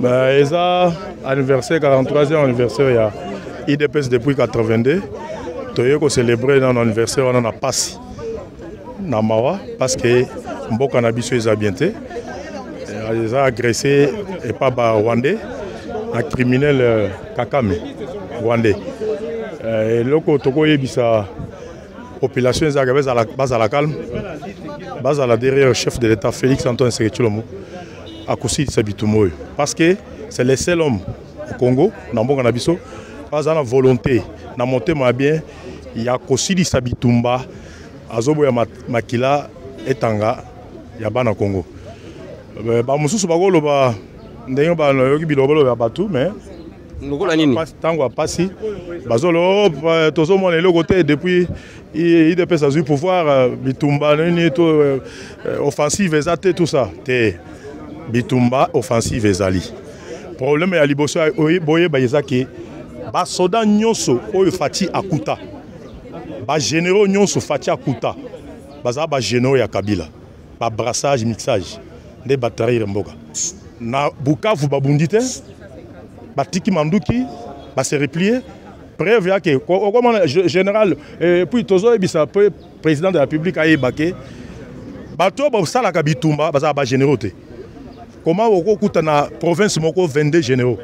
Ils ont anniversaire, 43e anniversaire, il y a IDPS depuis 82. Nous avons célébré notre anniversaire, on a passé dans Mawa parce que Mboka Nabiso est habité. Ils ont agressé et pas Rwandais, un criminel Kakame Rwandais. Et loko toko yebisa population est à la base à la calme, base à la derrière chef de l'État Félix Antoine Tshisekedi à Koussi Sabitumoy parce que c'est le seul homme au Congo dans Mboka Nabiso pas la volonté na monter ma bien il y a Koussi Sabitumba azobo ya makila etanga ya bana Congo ba mususu bagolo ba ndenge ba yoki bilobolo ya batu mais tango apasi bazolo tozomona eloko te depuis IDPS a eu pouvoir bitumba nini to offensive ezate tout ça te bitumba offensive ezali problème ya liboso boye ba ezaki ba soda nyonso oyo fati akuta ba généraux nyonso fati akuta baza ba généraux ya Kabila ba brassage mixage de batterie mboka na Bukavu babundi te batiki manduki ba se replier preuve ya que comment général puis tozo ebisa président de la République a ébaqué bato ba sala ka bitumba baza ba généraux te comment okuta na province moko 22 généraux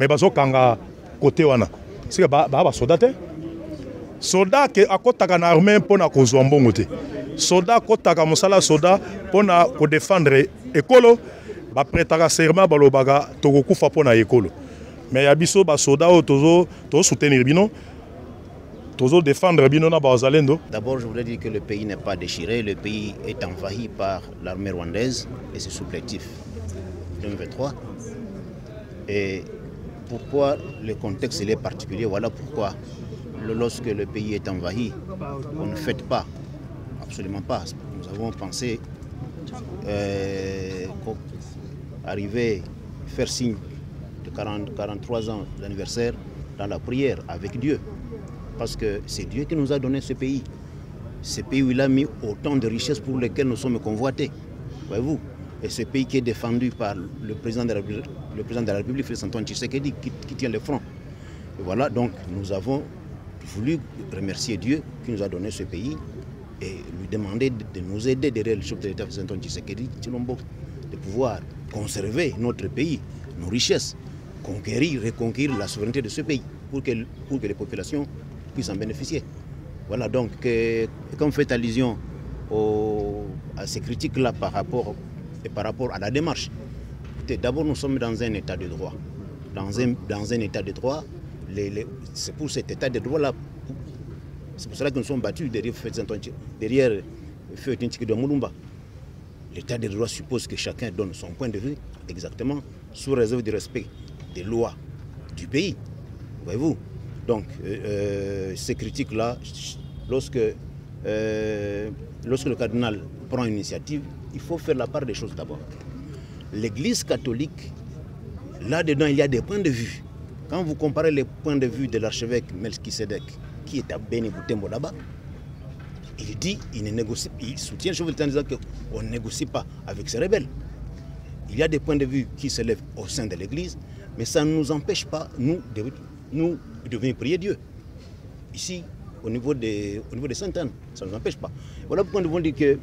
mais bazo kanga côté wana c'est que ba soldat te soldat ke akotaka na armée pona kozwa mbongo te soldat kotaka mosala soldat pona ko défendre ekolo ba prêtaka serment balobaga tokokufa pona ekolo. Mais yabiso ba soda o tozo soutenir bino tozo défendre bino na bazalendo. D'abord, je voudrais dire que le pays n'est pas déchiré, le pays est envahi par l'armée rwandaise et ses supplétifs 2023. Et pourquoi le contexte il est particulier, voilà pourquoi lorsque le pays est envahi, on ne fête pas, absolument pas. Nous avons pensé arriver faire signe 43 ans d'anniversaire dans la prière avec Dieu. Parce que c'est Dieu qui nous a donné ce pays. Ce pays où il a mis autant de richesses pour lesquelles nous sommes convoités. Voyez-vous? Et ce pays qui est défendu par le président de la République, Félix Antoine Tshisekedi, qui tient le front. Et voilà, donc nous avons voulu remercier Dieu qui nous a donné ce pays et lui demander de nous aider derrière le chef de l'État, Félix Antoine Tshisekedi, de pouvoir conserver notre pays, nos richesses, reconquérir la souveraineté de ce pays pour que les populations puissent en bénéficier. Voilà donc, quand vous faites allusion à ces critiques-là par rapport à la démarche, d'abord nous sommes dans un état de droit. Dans un état de droit, c'est pour cet état de droit-là, c'est pour cela que nous sommes battus derrière Feu de Moulumba. L'état de droit suppose que chacun donne son point de vue exactement sous réserve du respect des lois du pays, voyez-vous. Donc, ces critiques-là, lorsque le cardinal prend une initiative, il faut faire la part des choses d'abord. L'Église catholique, là-dedans, il y a des points de vue. Quand vous comparez les points de vue de l'archevêque Melchisedec, qui est à Beni Boutembo là-bas, il dit, il soutient le chef de l'État en disant qu'on ne négocie pas avec ces rebelles. Il y a des points de vue qui se lèvent au sein de l'Église, mais ça ne nous empêche pas, nous, de venir prier Dieu. Ici, au niveau de Sainte-Anne, ça ne nous empêche pas. Voilà pourquoi nous devons dire que,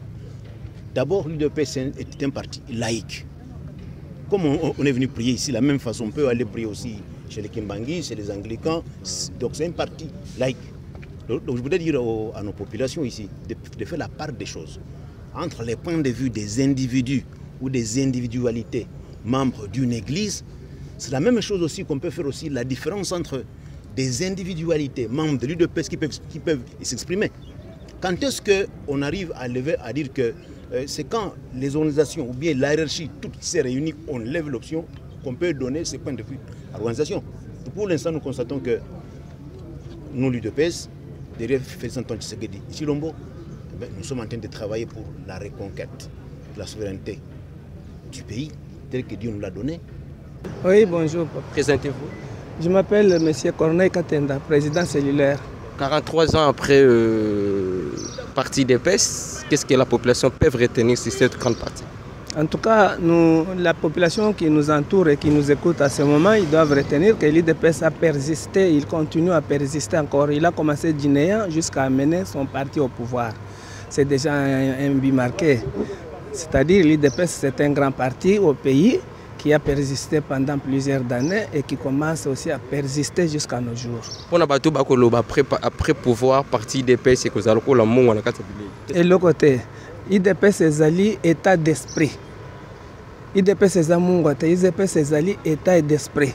d'abord, l'UDPS est un parti laïque. Comme on est venu prier ici, de la même façon, on peut aller prier aussi chez les Kimbangi, chez les Anglicans. Donc c'est un parti laïque. Donc je voudrais dire à nos populations ici de faire la part des choses entre les points de vue des individus ou des individualités membres d'une église. C'est la même chose aussi qu'on peut faire aussi la différence entre des individualités membres de l'UDPS qui peuvent s'exprimer. Quand est-ce qu'on arrive à dire que c'est quand les organisations ou bien la hiérarchie, toutes s'est réunies, on lève l'option qu'on peut donner ces points de vue à l'organisation. Pour l'instant, nous constatons que nous, l'UDPS, derrière Félix Antoine Tshisekedi, Chilombo, nous sommes en train de travailler pour la reconquête de la souveraineté du pays, tel que Dieu nous l'a donné. Oui, bonjour. Présentez-vous. Je m'appelle M. Corneille Katenda, président cellulaire. 43 ans après parti des PES, qu'est-ce que la population peut retenir sur cette grande partie? En tout cas, la population qui nous entoure et qui nous écoute à ce moment, ils doivent retenir que l'IDPS a persisté, il continue à persister encore. Il a commencé du néant jusqu'à amener son parti au pouvoir. C'est déjà un but marqué. C'est-à-dire l'IDPS, c'est un grand parti au pays qui a persisté pendant plusieurs années et qui commence aussi à persister jusqu'à nos jours. Après pouvoir, parti IDPS, c'est que vous allez le monde. Et le côté, IDPS ezali état d'esprit. IDPS ezamungwate, IDPS ezali état d'esprit.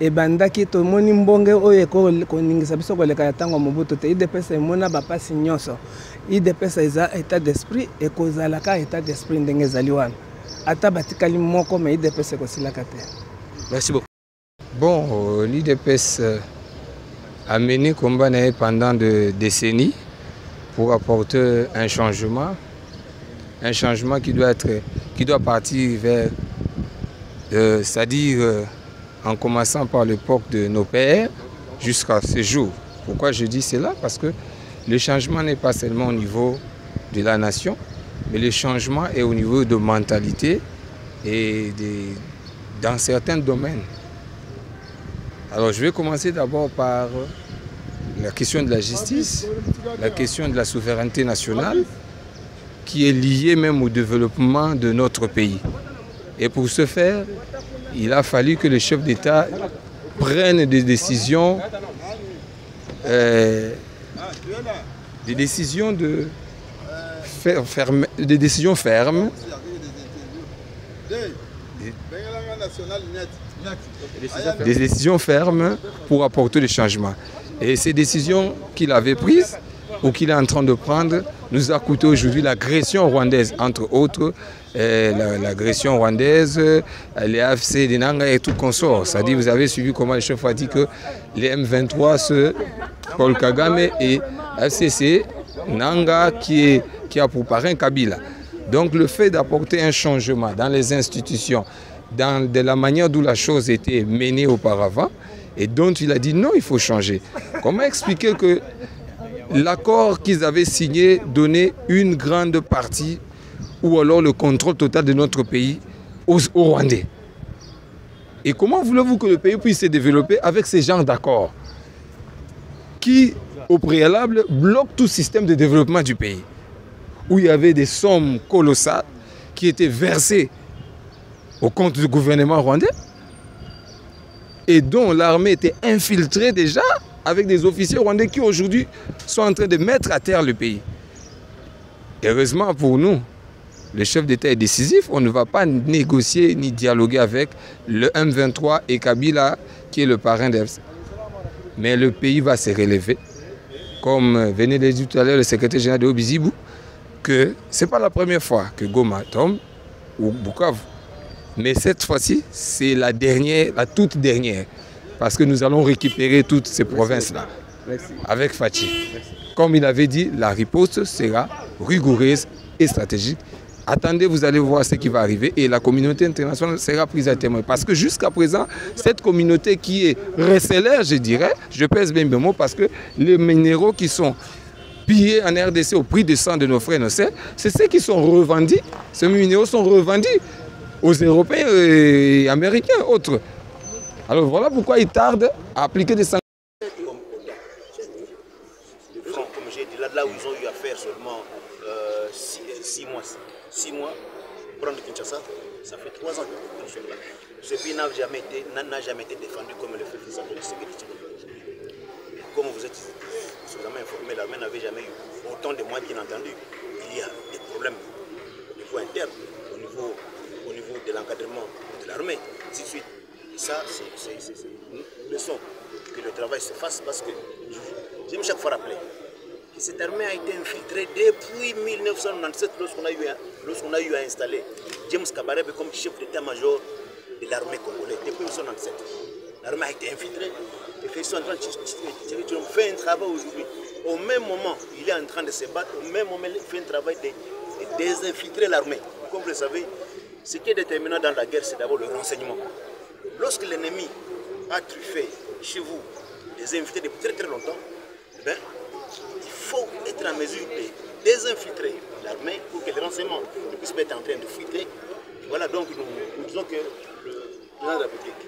Et bandaki to moni mbonge oye ko ningisa biso ko leka yatango Mobutu te IDPS mona ba pasi nyonso. IDPS eza état d'esprit et kozalaka état d'esprit ndenge ezali wana. Ata batikali moko mais IDPS ko silaka te. Merci beaucoup. Bon, l'IDPS a mené combat pendant des décennies pour apporter un changement qui doit partir vers, c'est-à-dire en commençant par l'époque de nos pères jusqu'à ce jour. Pourquoi je dis cela? Parce que le changement n'est pas seulement au niveau de la nation, mais le changement est au niveau de mentalité et dans certains domaines. Alors je vais commencer d'abord par la question de la justice, la question de la souveraineté nationale, qui est liée même au développement de notre pays. Et pour ce faire, il a fallu que le chef d'État prenne des décisions, fermes, des décisions fermes pour apporter le changement. Et ces décisions qu'il avait prises ou qu'il est en train de prendre nous a coûté aujourd'hui l'agression rwandaise, entre autres l'agression rwandaise, les AFC, les Nanga et tout consort. C'est-à-dire, vous avez suivi comment le chef a dit que les M23, Paul Kagame et FCC, Nanga qui a pour parrain Kabila. Donc le fait d'apporter un changement dans les institutions, de la manière dont la chose était menée auparavant, et dont il a dit non, il faut changer. Comment expliquer que l'accord qu'ils avaient signé donnait une grande partie ou alors le contrôle total de notre pays aux Rwandais? Et comment voulez-vous que le pays puisse se développer avec ces genres d'accords qui, au préalable, bloquent tout système de développement du pays, où il y avait des sommes colossales qui étaient versées au compte du gouvernement rwandais et dont l'armée était infiltrée déjà avec des officiers rwandais qui aujourd'hui sont en train de mettre à terre le pays. Heureusement pour nous, le chef d'État est décisif. On ne va pas négocier ni dialoguer avec le M23 et Kabila qui est le parrain d'EFC. Mais le pays va se relever. Comme venait de dire tout à l'heure le secrétaire général de Obizibou, que ce n'est pas la première fois que Goma tombe ou Bukavu. Mais cette fois-ci, c'est la toute dernière. Parce que nous allons récupérer toutes ces provinces-là avec Fachi. Comme il avait dit, la riposte sera rigoureuse et stratégique. Attendez, vous allez voir ce qui va arriver et la communauté internationale sera prise à témoin. Parce que jusqu'à présent, cette communauté qui est recélère, je dirais, je pèse bien mes mots, parce que les minéraux qui sont pillés en RDC au prix de sang de nos frères et nos sœurs, c'est ceux qui sont revendus. Ces minéraux sont revendus aux Européens et Américains, autres. Alors voilà pourquoi ils tardent à appliquer des sanctions. Comme j'ai dit, là où ils ont eu à faire seulement 6 mois. 6 mois, prendre Kinshasa, ça fait 3 ans qu'ils sont là. Ce pays n'a jamais été défendu comme le fait de la sécurité. Comme vous êtes suffisamment informé, l'armée n'avait jamais eu autant de mois qu'il a entendu. Il y a des problèmes au niveau interne, au niveau de l'encadrement de l'armée, ainsi de suite. Et ça, c'est une leçon que le travail se fasse, parce que j'aime chaque fois rappeler que cette armée a été infiltrée depuis 1997 lorsqu'on a eu à installer James Kabarebe comme chef d'état-major de l'armée congolaise. Depuis 1997, l'armée a été infiltrée. Les faits sont en train de faire un travail aujourd'hui. Au même moment, il est en train de se battre. Au même moment, il fait un travail de désinfiltrer l'armée. Comme vous le savez, ce qui est déterminant dans la guerre, c'est d'abord le renseignement. Lorsque l'ennemi a truffé chez vous des invités depuis très très longtemps, eh bien, il faut être en mesure de désinfiltrer l'armée pour que les renseignements ne puissent pas être en train de fuiter, Voilà, donc nous disons que le président de la République